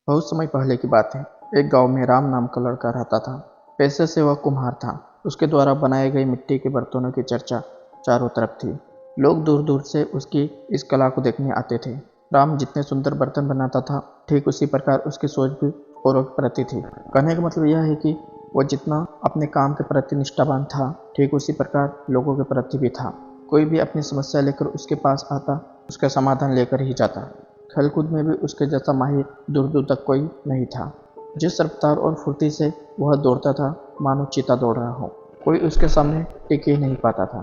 बहुत समय पहले की बात है। एक गांव में राम नाम का लड़का रहता था। पेशे से वह कुम्हार था। उसके द्वारा बनाए गए मिट्टी के बर्तनों की चर्चा चारों तरफ थी। लोग दूर दूर से उसकी इस कला को देखने आते थे। राम जितने सुंदर बर्तन बनाता था, ठीक उसी प्रकार उसकी सोच भी औरों के प्रति थी। कहने का मतलब यह है कि वह जितना अपने काम के प्रति निष्ठावान था, ठीक उसी प्रकार लोगों के प्रति भी था। कोई भी अपनी समस्या लेकर उसके पास आता, उसका समाधान लेकर ही जाता। खेलकूद में भी उसके जैसा माहिर दूर दूर तक कोई नहीं था। जिस रफ्तार और फुर्ती से वह दौड़ता था, मानो चीता दौड़ रहा हो। कोई उसके सामने टिक ही नहीं पाता था।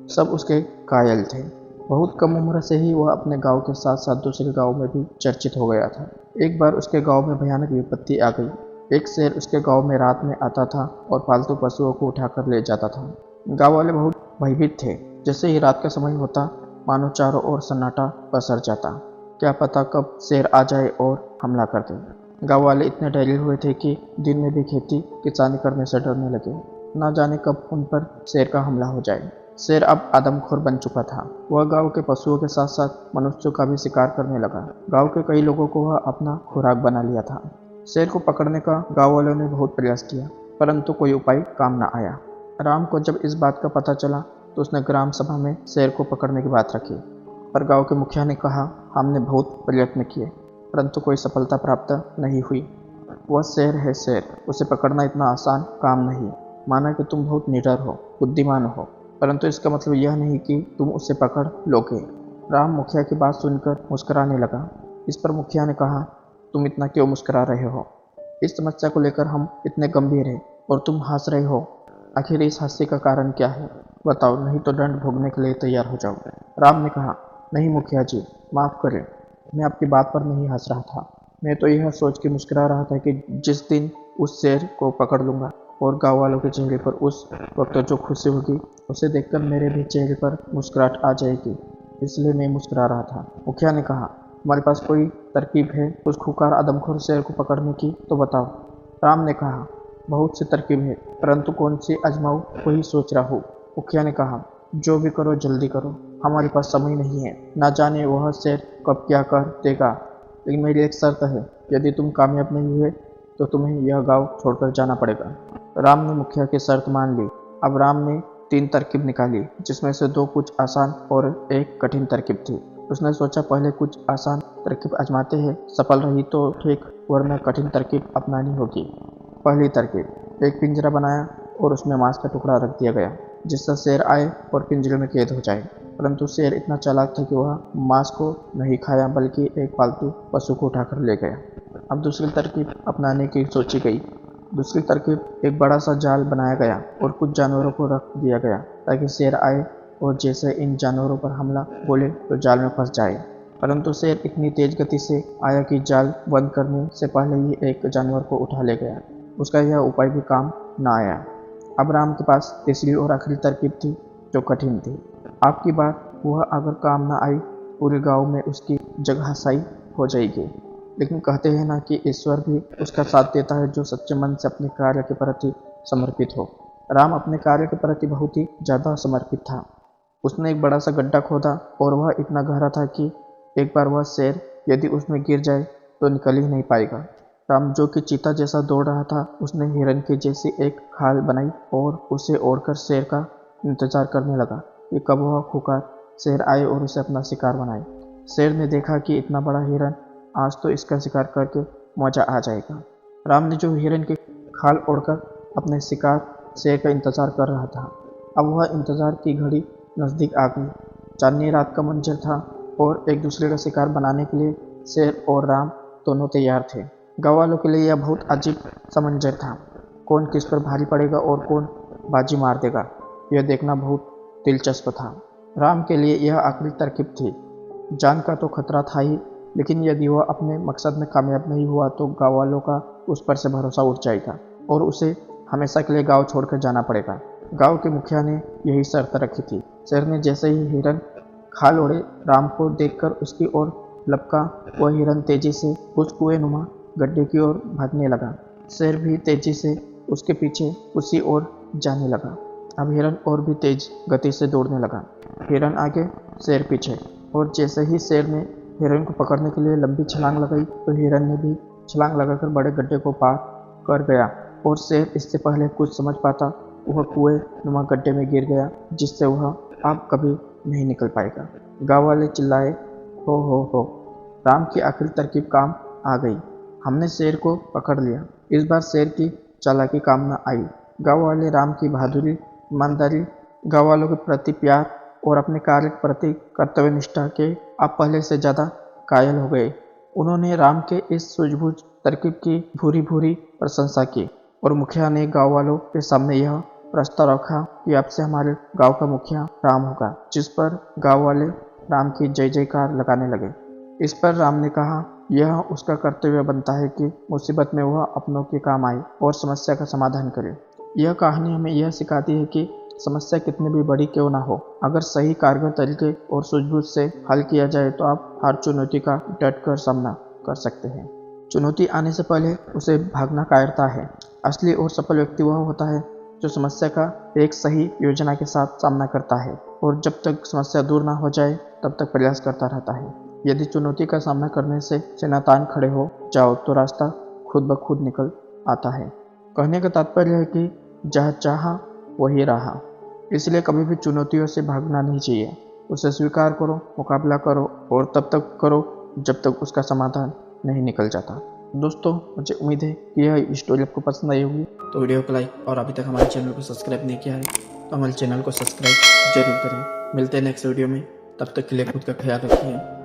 सब उसके कायल थे। बहुत कम उम्र से ही वह अपने गांव के साथ साथ दूसरे गांव में भी चर्चित हो गया था। एक बार उसके गांव में भयानक विपत्ति आ गई। एक शेर उसके गांव में रात में आता था और पालतू पशुओं को उठाकर ले जाता था। गांव वाले बहुत भयभीत थे। जैसे ही रात का समय होता, मानो चारों ओर सन्नाटा पसर जाता। क्या पता कब शेर आ जाए और हमला कर दे। गांव वाले इतने डरे हुए थे कि दिन में भी खेती किसानी करने से डरने लगे। ना जाने कब उन पर शेर का हमला हो जाए। शेर अब आदमखोर बन चुका था। वह गांव के पशुओं के साथ साथ मनुष्यों का भी शिकार करने लगा। गांव के कई लोगों को वह अपना खुराक बना लिया था। शेर को पकड़ने का गांव वालों ने बहुत प्रयास किया, परंतु कोई उपाय काम न आया। राम को जब इस बात का पता चला तो उसने ग्राम सभा में शेर को पकड़ने की बात रखी। पर गांव के मुखिया ने कहा, हमने बहुत प्रयत्न किए, परंतु कोई सफलता प्राप्त नहीं हुई। वह शेर है शेर, उसे पकड़ना इतना आसान काम नहीं। माना कि तुम बहुत निडर हो, बुद्धिमान हो, परंतु इसका मतलब यह नहीं कि तुम उसे पकड़ लोगे। राम मुखिया की बात सुनकर मुस्कुराने लगा। इस पर मुखिया ने कहा, तुम इतना क्यों मुस्कुरा रहे हो? इस समस्या को लेकर हम इतने गंभीर हैं और तुम हंस रहे हो। आखिर इस हास्य का कारण क्या है? बताओ, नहीं तो दंड भोगने के लिए तैयार हो जाओ। राम ने कहा, नहीं मुखिया जी, माफ करें, मैं आपकी बात पर नहीं हंस रहा था। मैं तो यह सोच के मुस्कुरा रहा था कि जिस दिन उस शेर को पकड़ लूंगा और गांव वालों के चेहरे पर उस वक्त जो खुशी होगी, उसे देखकर मेरे भी चेहरे पर मुस्कुराहट आ जाएगी, इसलिए मैं मुस्कुरा रहा था। मुखिया ने कहा, हमारे पास कोई तरकीब है उस खुकार आदमखोर शेर को पकड़ने की, तो बताओ। राम ने कहा, बहुत सी तरकीब है, परंतु कौन सी आजमाऊं वही सोच रहा हूँ। मुखिया ने कहा, जो भी करो जल्दी करो, हमारे पास समय नहीं है। ना जाने वह शेर कब क्या कर देगा। लेकिन मेरी एक शर्त है, यदि तुम कामयाब नहीं हुए तो तुम्हें यह गांव छोड़कर जाना पड़ेगा। राम ने मुखिया की शर्त मान ली। अब राम ने 3 तरकीब निकाली, जिसमें से 2 कुछ आसान और एक कठिन तरकीब थी। उसने सोचा, पहले कुछ आसान तरकीब आजमाते हैं, सफल रही तो ठीक, वरना कठिन तरकीब अपनानी होगी। पहली तरकीब, एक पिंजरा बनाया और उसमें मांस का टुकड़ा रख दिया गया, जिससे शेर आए और पिंजरे में कैद हो जाए। परंतु शेर इतना चालाक था कि वह मांस को नहीं खाया, बल्कि एक पालतू पशु को उठाकर ले गया। अब दूसरी तरकीब अपनाने की सोची गई। दूसरी तरकीब, एक बड़ा सा जाल बनाया गया और कुछ जानवरों को रख दिया गया, ताकि शेर आए और जैसे इन जानवरों पर हमला बोले तो जाल में फंस जाए। परंतु शेर इतनी तेज गति से आया कि जाल बंद करने से पहले ही एक जानवर को उठा ले गया। उसका यह उपाय भी काम न आया। अब राम के पास तीसरी और आखिरी तरकीब थी, जो कठिन थी। आपकी बात, वह अगर काम न आई, पूरे गांव में उसकी जगहसाई हो जाएगी। लेकिन कहते हैं ना कि ईश्वर भी उसका साथ देता है जो सच्चे मन से अपने कार्य के प्रति समर्पित हो। राम अपने कार्य के प्रति बहुत ही ज़्यादा समर्पित था। उसने एक बड़ा सा गड्ढा खोदा और वह इतना गहरा था कि एक बार वह शेर यदि उसमें गिर जाए तो निकल ही नहीं पाएगा। राम, जो कि चीता जैसा दौड़ रहा था, उसने हिरन की जैसी एक खाल बनाई और उसे ओढ़कर शेर का इंतजार करने लगा कि कब वह खुकार शेर आए और उसे अपना शिकार बनाए। शेर ने देखा कि इतना बड़ा हिरन, आज तो इसका शिकार करके मजा आ जाएगा। राम ने जो हिरन की खाल ओढ़कर अपने शिकार शेर का इंतजार कर रहा था, अब वह इंतजार की घड़ी नज़दीक आ गई। चांदनी रात का मंजर था और एक दूसरे का शिकार बनाने के लिए शेर और राम दोनों तैयार थे। गाँव वालों के लिए यह बहुत अजीब सा मंजर था। कौन किस पर भारी पड़ेगा और कौन बाजी मार देगा, यह देखना बहुत दिलचस्प था। राम के लिए यह आखिरी तरकीब थी। जान का तो खतरा था ही, लेकिन यदि वह अपने मकसद में कामयाब नहीं हुआ तो गाँव वालों का उस पर से भरोसा उठ जाएगा और उसे हमेशा के लिए गाँव छोड़कर जाना पड़ेगा। गाँव के मुखिया ने यही शर्त रखी थी। शेर ने जैसे ही हिरन खाल ओढ़े राम को देखकर उसकी ओर लपका, वह हिरन तेजी से उस कुएं नुमा गड्ढे की ओर भागने लगा। शेर भी तेजी से उसके पीछे उसी ओर जाने लगा। अब हिरन और भी तेज गति से दौड़ने लगा। हिरन आगे, शेर पीछे, और जैसे ही शेर ने हिरन को पकड़ने के लिए लंबी छलांग लगाई तो हिरन ने भी छलांग लगाकर बड़े गड्ढे को पार कर गया और शेर इससे पहले कुछ समझ पाता वह कुएं नुमा गड्ढे में गिर गया, जिससे वह अब कभी नहीं निकल पाएगा। गांव वाले चिल्लाए, हो, राम की आखिरी तरकीब काम आ गई, हमने शेर को पकड़ लिया। इस बार शेर की चालाकी काम न आई। गांव वाले राम की बहादुरी, ईमानदारी, गांव वालों के प्रति प्यार और अपने कार्य के प्रति कर्तव्य निष्ठा के अब पहले से ज़्यादा कायल हो गए। उन्होंने राम के इस सूझबूझ तरकीब की भूरी भूरी प्रशंसा की और मुखिया ने गांव वालों के सामने यह प्रस्ताव रखा कि अब से हमारे गांव का मुखिया राम होगा, जिस पर गांव वाले राम की जय जयकार लगाने लगे। इस पर राम ने कहा यह उसका कर्तव्य बनता है कि मुसीबत में वह अपनों के काम आए और समस्या का समाधान करे। यह कहानी हमें यह सिखाती है कि समस्या कितनी भी बड़ी क्यों ना हो, अगर सही कारगर तरीके और सूझबूझ से हल किया जाए तो आप हर चुनौती का डटकर सामना कर सकते हैं। चुनौती आने से पहले उसे भागना कायरता है। असली और सफल व्यक्ति वह होता है जो समस्या का एक सही योजना के साथ सामना करता है और जब तक समस्या दूर ना हो जाए तब तक प्रयास करता रहता है। यदि चुनौती का सामना करने से नातान खड़े हो जाओ तो रास्ता खुद ब खुद निकल आता है। कहने का तात्पर्य है कि जहाँ चाहा वही रहा। इसलिए कभी भी चुनौतियों से भागना नहीं चाहिए, उसे स्वीकार करो, मुकाबला करो और तब तक करो जब तक उसका समाधान नहीं निकल जाता। दोस्तों, मुझे उम्मीद है कि यह स्टोरी आपको पसंद आई होगी, तो वीडियो को लाइक और अभी तक हमारे चैनल को सब्सक्राइब नहीं किया है तो हमारे चैनल को सब्सक्राइब जरूर करें। मिलते हैं नेक्स्ट वीडियो में, तब तक के लिए खुद का ख्याल रखिए।